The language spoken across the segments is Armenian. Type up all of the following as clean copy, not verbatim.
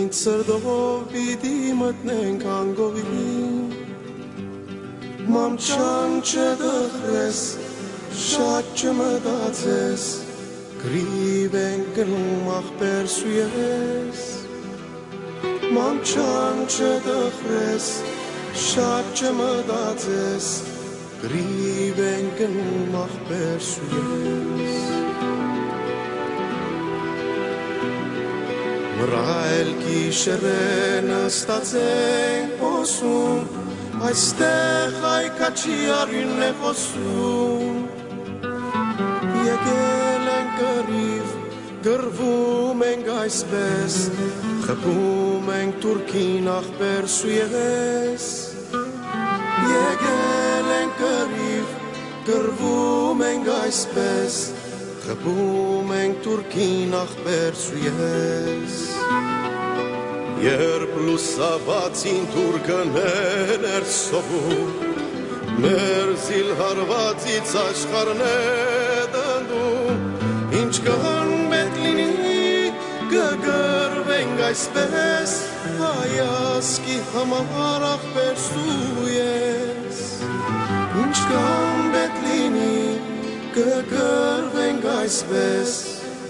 Ինձ սրդով պիտի մտնենք անգովին Մամ չանչը դխրես, շատ չմտածես Գրիվ են գնում աղբեր սույես Մամ չանչը դխրես, շատ չմտածես Գրիվ են գնում աղբեր սույես Մռայլ գիշերենը ստացենք փոսում Այստեղ հայքաչի արյունն է խոսում Եկել ենք կռիվ, գրվում ենք այսպես Խփում ենք թուրքին աղբեր սույես Եկել ենք կռիվ, գրվում ենք այսպես Խփում ենք թուրքին աղբեր սույես Երբ լուսաբացին թուրքներ էր սովում Մեր զիլհարվածից աշխարհն է դնդում Ինչ կան պետք լինի կգրվենք այսպես Հայասկի համար աղբեր սույես Ինչ կան պետք լինի կգրվենք այսպես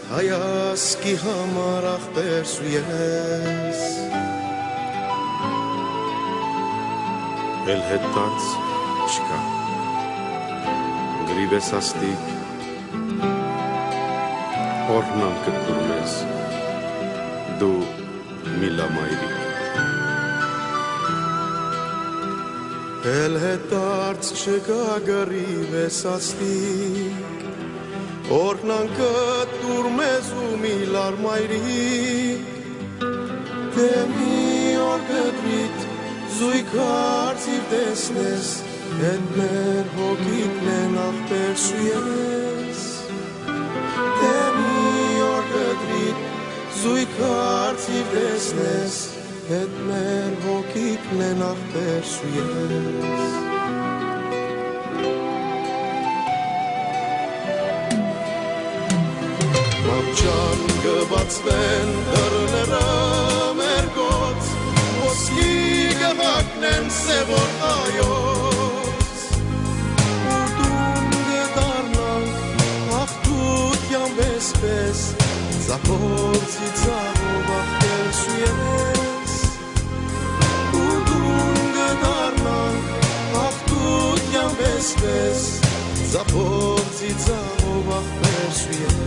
Հայասկի համար աղբեր սույես Էլ հետած չկա Գրիվ ես աստիկ Օրհնան կտուրում ես Դու միլամայրիկ Էլ հետարց չկա գրիվ ես աստիկ Օրհնան կտուրում ես ու միլար մայրիկ Դե մի օր գտրիտ Զույգ արծիվ տեսնես Էդ մեր հոգիքն են աղբեր սույես Դե մի օր գտրիտ Զույգ արծիվ տեսնես Էդ մեր հոգիքն են աղբեր սույես Մապչան կբացվեն դռները մեր գոց Ոսկի կհակնեն սևոր այոց Ու դուն գդարնանք աղթության վեսպես Ձախոցի ձախով աղբեր սույես Ու դուն գդարնանք աղթության վեսպես Ձախոցի ձախով աղբեր սույես